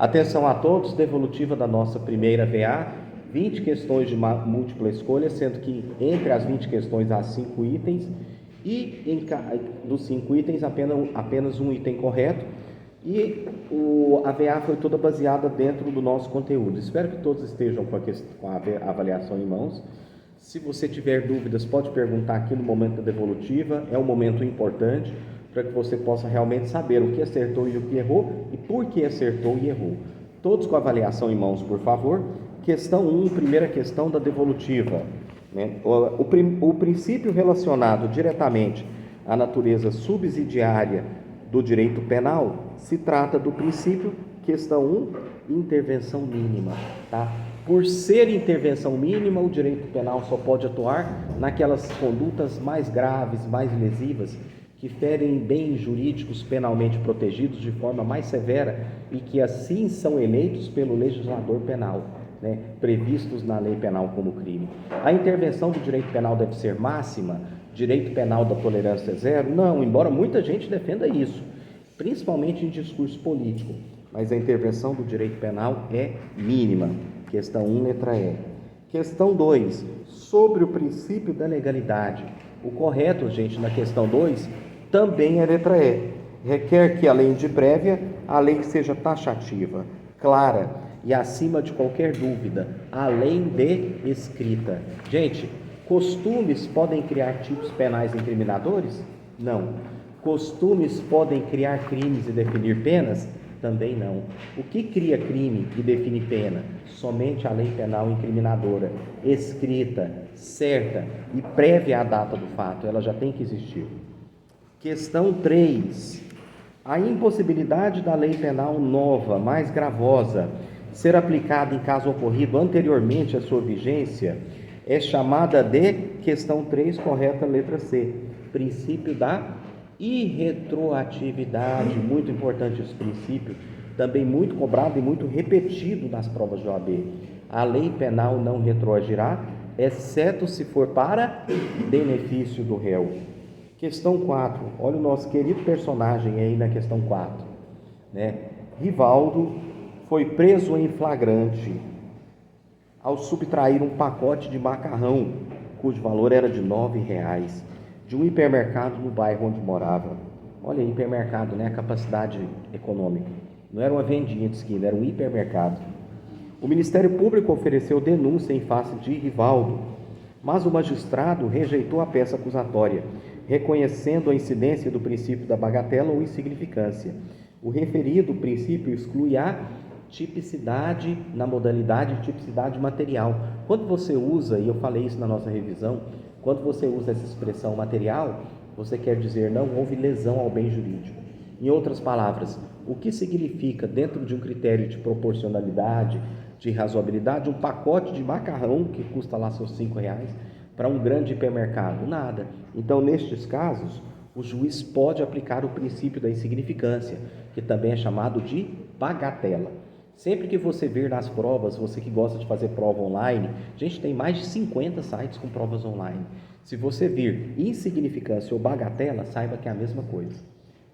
Atenção a todos, devolutiva da nossa primeira VA, 20 questões de múltipla escolha, sendo que entre as 20 questões há 5 itens, e dos 5 itens apenas um item correto, e a VA foi toda baseada dentro do nosso conteúdo. Espero que todos estejam com a avaliação em mãos. Se você tiver dúvidas, pode perguntar aqui no momento da devolutiva, é um momento importante para que você possa realmente saber o que acertou e o que errou e por que acertou e errou. Todos com a avaliação em mãos, por favor. Questão 1, primeira questão da devolutiva. O princípio relacionado diretamente à natureza subsidiária do direito penal se trata do princípio, questão 1, intervenção mínima, tá? Por ser intervenção mínima, o direito penal só pode atuar naquelas condutas mais graves, mais lesivas, que ferem bens jurídicos penalmente protegidos de forma mais severa e que assim são eleitos pelo legislador penal, previstos na lei penal como crime. A intervenção do direito penal deve ser máxima, direito penal da tolerância zero? Não, embora muita gente defenda isso, principalmente em discurso político, mas a intervenção do direito penal é mínima. Questão 1, letra E. Questão 2, sobre o princípio da legalidade. O correto, gente, na questão 2, também é letra E. Requer que, além de prévia, a lei seja taxativa, clara e acima de qualquer dúvida, além de escrita. Gente, costumes podem criar tipos penais incriminadores? Não. Costumes podem criar crimes e definir penas? Também não. O que cria crime e define pena? Somente a lei penal incriminadora, escrita, certa e prévia à data do fato, ela já tem que existir. Questão 3. A impossibilidade da lei penal nova, mais gravosa, ser aplicada em caso ocorrido anteriormente à sua vigência, é chamada de, questão 3, correta, letra C, princípio da irretroatividade. Muito importante esse princípio, também muito cobrado e muito repetido nas provas de OAB. A lei penal não retroagirá, exceto se for para benefício do réu. Questão 4, olha o nosso querido personagem aí na questão 4, Rivaldo foi preso em flagrante ao subtrair um pacote de macarrão, cujo valor era de R$9, de um hipermercado no bairro onde morava. Olha, hipermercado, a capacidade econômica. Não era uma vendinha de esquina, era um hipermercado. O Ministério Público ofereceu denúncia em face de Rivaldo, mas o magistrado rejeitou a peça acusatória, reconhecendo a incidência do princípio da bagatela ou insignificância. O referido princípio exclui a tipicidade na modalidade de tipicidade material. Quando você usa, e eu falei isso na nossa revisão, quando você usa essa expressão material, você quer dizer não houve lesão ao bem jurídico. Em outras palavras, o que significa, dentro de um critério de proporcionalidade, de razoabilidade, um pacote de macarrão que custa lá seus R$5 para um grande hipermercado? Nada. Então, nestes casos, o juiz pode aplicar o princípio da insignificância, que também é chamado de bagatela. Sempre que você vir nas provas, você que gosta de fazer prova online, a gente tem mais de 50 sites com provas online. Se você vir insignificância ou bagatela, saiba que é a mesma coisa,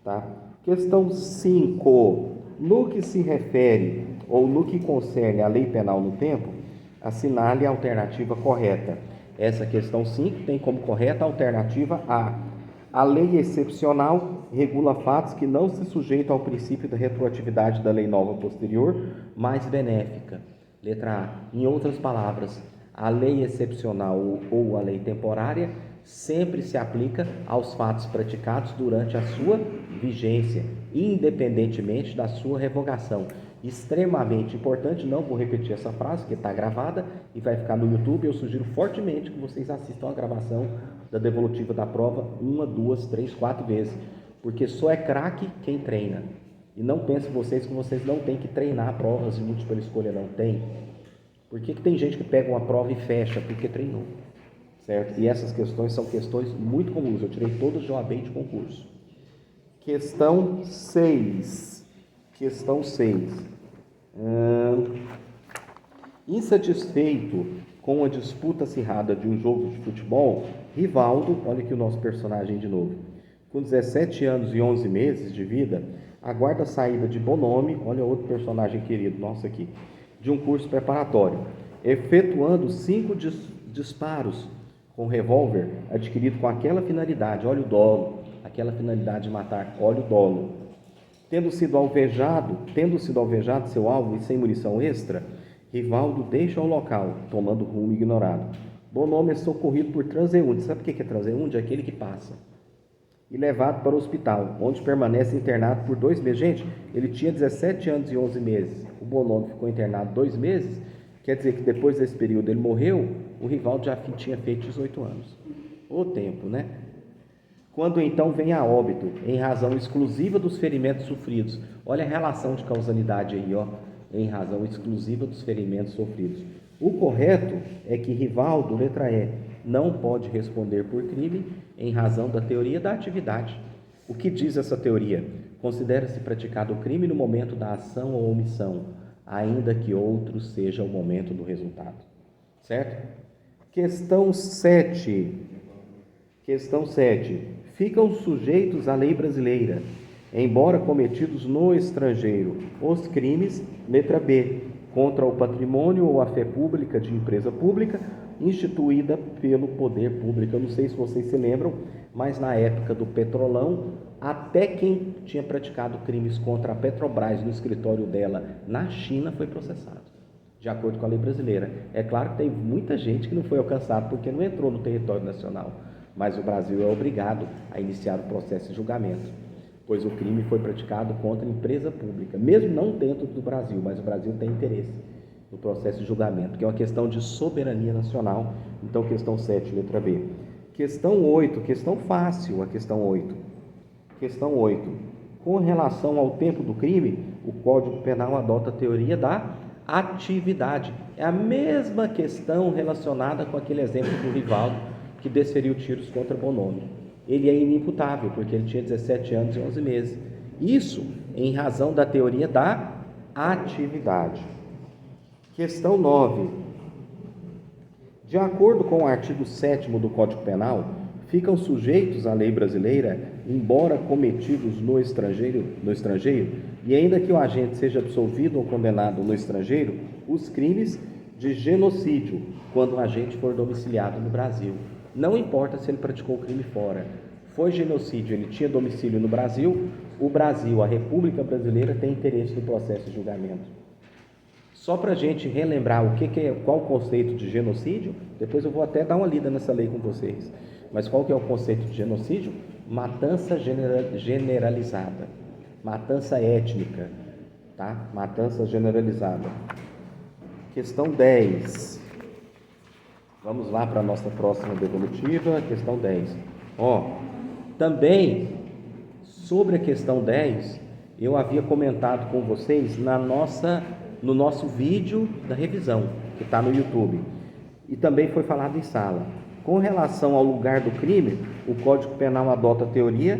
tá? Questão 5. No que se refere ou no que concerne à lei penal no tempo, assinale a alternativa correta. Essa questão 5 tem como correta a alternativa A. A lei excepcional regula fatos que não se sujeitam ao princípio da retroatividade da lei nova posterior, mais benéfica. Letra A. Em outras palavras, a lei excepcional ou a lei temporária sempre se aplica aos fatos praticados durante a sua vigência, independentemente da sua revogação. Extremamente importante, não vou repetir essa frase, que está gravada e vai ficar no YouTube. Eu sugiro fortemente que vocês assistam a gravação da devolutiva da prova 1, 2, 3, 4 vezes, porque só é craque quem treina. E não pensem vocês que vocês não têm que treinar provas de múltipla escolha, não tem. Por que tem gente que pega uma prova e fecha? Porque treinou, certo? E essas questões são questões muito comuns, eu tirei todas de OAB de concurso. Questão 6. Questão 6. Insatisfeito com a disputa acirrada de um jogo de futebol, Rivaldo, olha aqui o nosso personagem de novo, com 17 anos e 11 meses de vida, aguarda a saída de Bonome, olha outro personagem querido nosso aqui, de um curso preparatório, efetuando 5 disparos com revólver adquirido com aquela finalidade, olha o dolo, aquela finalidade de matar, olha o dolo. Tendo sido alvejado seu alvo e sem munição extra, Rivaldo deixa o local, tomando rumo ignorado. Bonome é socorrido por transeunte. Sabe o que é transeunte? É aquele que passa. E levado para o hospital, onde permanece internado por 2 meses. Gente, ele tinha 17 anos e 11 meses. O Bonome ficou internado 2 meses. Quer dizer que depois desse período ele morreu, o Rivaldo já tinha feito 18 anos. O tempo, né? Quando então vem a óbito, em razão exclusiva dos ferimentos sofridos. Olha a relação de causalidade aí, ó. Em razão exclusiva dos ferimentos sofridos. O correto é que Rivaldo, letra E, não pode responder por crime em razão da teoria da atividade. O que diz essa teoria? Considera-se praticado o crime no momento da ação ou omissão, ainda que outro seja o momento do resultado. Certo? Questão 7. Ficam sujeitos à lei brasileira, embora cometidos no estrangeiro, os crimes, letra B, contra o patrimônio ou a fé pública de empresa pública instituída pelo poder público. Eu não sei se vocês se lembram, mas na época do Petrolão, até quem tinha praticado crimes contra a Petrobras no escritório dela na China foi processado, de acordo com a lei brasileira. É claro que tem muita gente que não foi alcançado porque não entrou no território nacional, mas o Brasil é obrigado a iniciar o processo de julgamento, pois o crime foi praticado contra a empresa pública, mesmo não dentro do Brasil, mas o Brasil tem interesse no processo de julgamento, que é uma questão de soberania nacional. Então, questão 7, letra B. Questão 8, questão fácil, a questão 8. Questão 8. Com relação ao tempo do crime, o Código Penal adota a teoria da atividade. É a mesma questão relacionada com aquele exemplo do Rivaldo, que desferiu tiros contra Bonome. Ele é inimputável, porque ele tinha 17 anos e 11 meses. Isso em razão da teoria da atividade. Questão 9. De acordo com o artigo 7º do Código Penal, ficam sujeitos à lei brasileira, embora cometidos no estrangeiro, e ainda que o agente seja absolvido ou condenado no estrangeiro, os crimes de genocídio, quando o agente for domiciliado no Brasil. Não importa se ele praticou o crime fora. Foi genocídio, ele tinha domicílio no Brasil, o Brasil, a República Brasileira, tem interesse no processo de julgamento. Só para a gente relembrar qual o conceito de genocídio, depois eu vou até dar uma lida nessa lei com vocês. Mas qual que é o conceito de genocídio? Matança generalizada, matança étnica, tá? Matança generalizada. Questão 10. Vamos lá para a nossa próxima devolutiva, questão 10. Também, sobre a questão 10, eu havia comentado com vocês no nosso vídeo da revisão, que está no YouTube, e também foi falado em sala. Com relação ao lugar do crime, o Código Penal adota a teoria,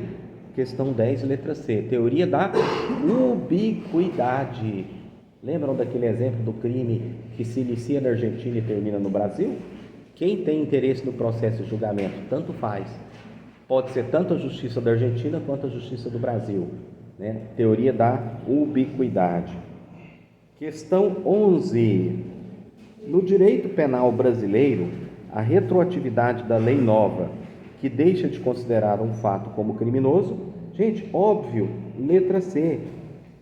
questão 10, letra C, teoria da ubiquidade. Lembram daquele exemplo do crime que se inicia na Argentina e termina no Brasil? Quem tem interesse no processo de julgamento, tanto faz. Pode ser tanto a justiça da Argentina quanto a justiça do Brasil, né? Teoria da ubiquidade. Questão 11. No direito penal brasileiro, a retroatividade da lei nova, que deixa de considerar um fato como criminoso, gente, óbvio, letra C,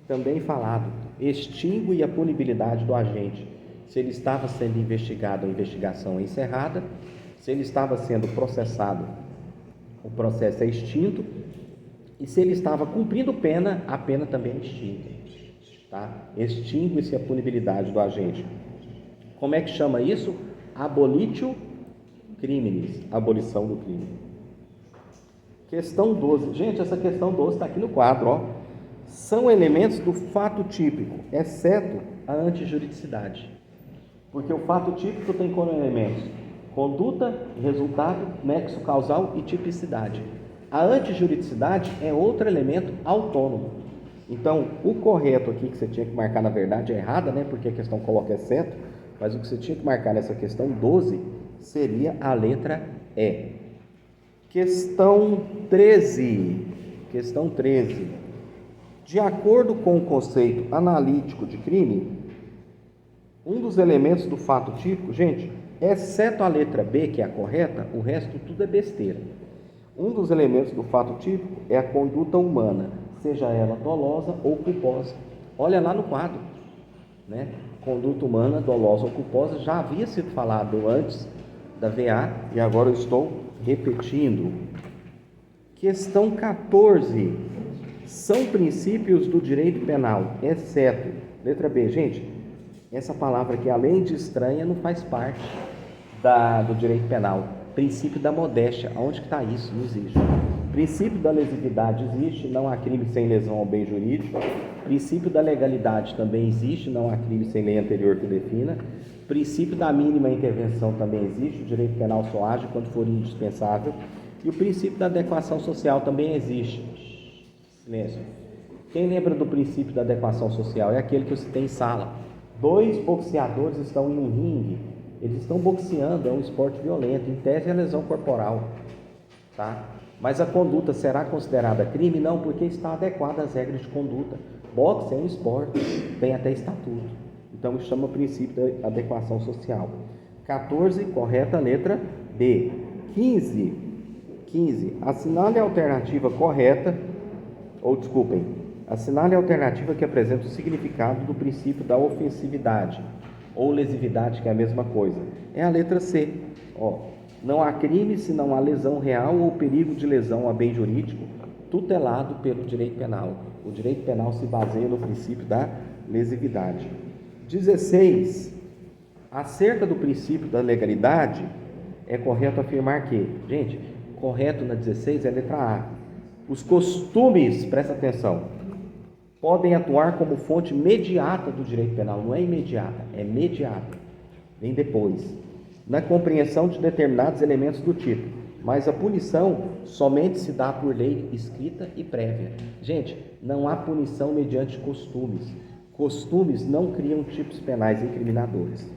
também falado, extingue a punibilidade do agente. Se ele estava sendo investigado, a investigação é encerrada. Se ele estava sendo processado, o processo é extinto. E se ele estava cumprindo pena, a pena também é extinta. Tá? Extingue-se a punibilidade do agente. Como é que chama isso? Abolitio criminis, abolição do crime. Questão 12. Gente, essa questão 12 está aqui no quadro. São elementos do fato típico, exceto a antijuridicidade. Porque o fato típico tem como elementos conduta, resultado, nexo causal e tipicidade. A antijuridicidade é outro elemento autônomo. Então, o correto aqui que você tinha que marcar, na verdade, é errada, né? Porque a questão coloca exceto, mas o que você tinha que marcar nessa questão 12 seria a letra E. Questão 13. De acordo com o conceito analítico de crime, um dos elementos do fato típico, gente, exceto a letra B, que é a correta, o resto tudo é besteira. Um dos elementos do fato típico é a conduta humana, seja ela dolosa ou culposa. Olha lá no quadro, né? Conduta humana, dolosa ou culposa, já havia sido falado antes da VA e agora eu estou repetindo. Questão 14. São princípios do direito penal, exceto, letra B, gente, essa palavra aqui, além de estranha, não faz parte do direito penal. Princípio da modéstia, aonde que está isso? Não existe. Princípio da lesividade existe, não há crime sem lesão ao bem jurídico. Princípio da legalidade também existe, não há crime sem lei anterior que defina. Princípio da mínima intervenção também existe, o direito penal só age quando for indispensável. E o princípio da adequação social também existe. Silêncio. Quem lembra do princípio da adequação social? É aquele que você tem em sala. 2 boxeadores estão em um ringue, eles estão boxeando, é um esporte violento, em tese é lesão corporal, tá? Mas a conduta será considerada crime? Não, porque está adequada às regras de conduta. Boxe é um esporte, tem até estatuto. Então isso chama princípio da adequação social. 14, correta letra B. 15. Assinale a alternativa correta, assinale a alternativa que apresenta o significado do princípio da ofensividade ou lesividade, que é a mesma coisa. É a letra C. Não há crime se não há lesão real ou perigo de lesão a bem jurídico tutelado pelo direito penal. O direito penal se baseia no princípio da lesividade. 16. Acerca do princípio da legalidade, é correto afirmar que, gente, correto na 16 é a letra A. Os costumes, presta atenção, podem atuar como fonte mediata do direito penal. Não é imediata, é mediata. Vem depois. Na compreensão de determinados elementos do tipo. Mas a punição somente se dá por lei escrita e prévia. Gente, não há punição mediante costumes. Costumes não criam tipos penais incriminadores.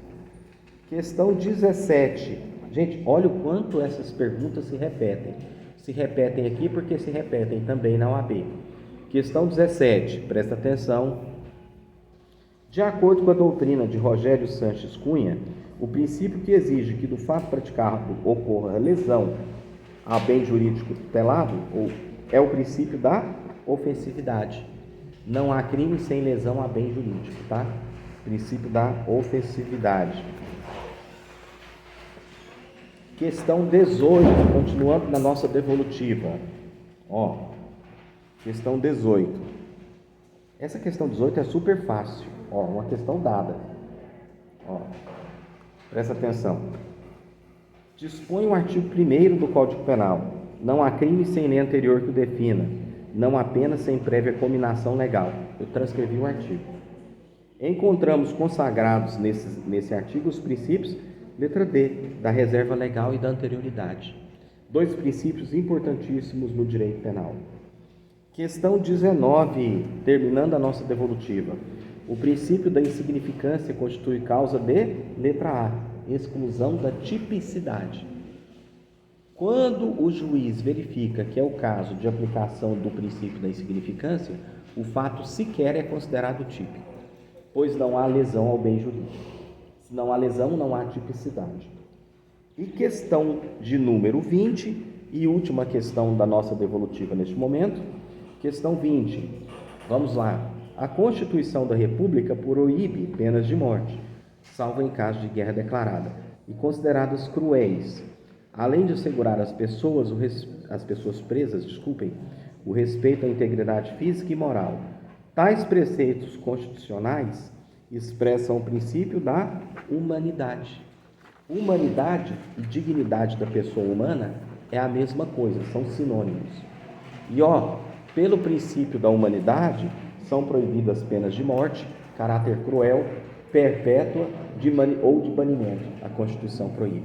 Questão 17. Gente, olha o quanto essas perguntas se repetem. Se repetem aqui porque se repetem também na OAB. Questão 17, presta atenção. De acordo com a doutrina de Rogério Sanches Cunha, o princípio que exige que do fato praticado ocorra lesão a bem jurídico tutelado é o princípio da ofensividade. Não há crime sem lesão a bem jurídico, tá? Princípio da ofensividade. Questão 18, continuando na nossa devolutiva. Questão 18. Essa questão 18 é super fácil. Uma questão dada. Presta atenção. Dispõe o artigo 1º do Código Penal. Não há crime sem lei anterior que o defina. Não há pena sem prévia cominação legal. Eu transcrevi o artigo. Encontramos consagrados nesse artigo os princípios, letra D, da reserva legal e da anterioridade. 2 princípios importantíssimos no direito penal. Questão 19, terminando a nossa devolutiva. O princípio da insignificância constitui causa de, letra A, exclusão da tipicidade. Quando o juiz verifica que é o caso de aplicação do princípio da insignificância, o fato sequer é considerado típico, pois não há lesão ao bem jurídico. Se não há lesão, não há tipicidade. E questão de número 20, e última questão da nossa devolutiva neste momento, questão 20. Vamos lá. A Constituição da República proíbe penas de morte, salvo em caso de guerra declarada, e consideradas cruéis, além de assegurar às pessoas presas, o respeito à integridade física e moral. Tais preceitos constitucionais expressam o princípio da humanidade. Humanidade e dignidade da pessoa humana é a mesma coisa, são sinônimos. E pelo princípio da humanidade, são proibidas penas de morte, caráter cruel, perpétua ou de banimento. A Constituição proíbe.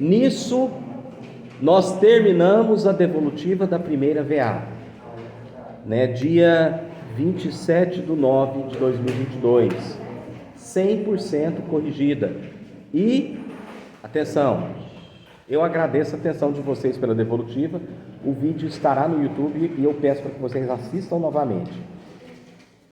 Nisso, nós terminamos a devolutiva da primeira VA, dia 27/9/2022, 100% corrigida. E, atenção, eu agradeço a atenção de vocês pela devolutiva. O vídeo estará no YouTube e eu peço para que vocês assistam novamente.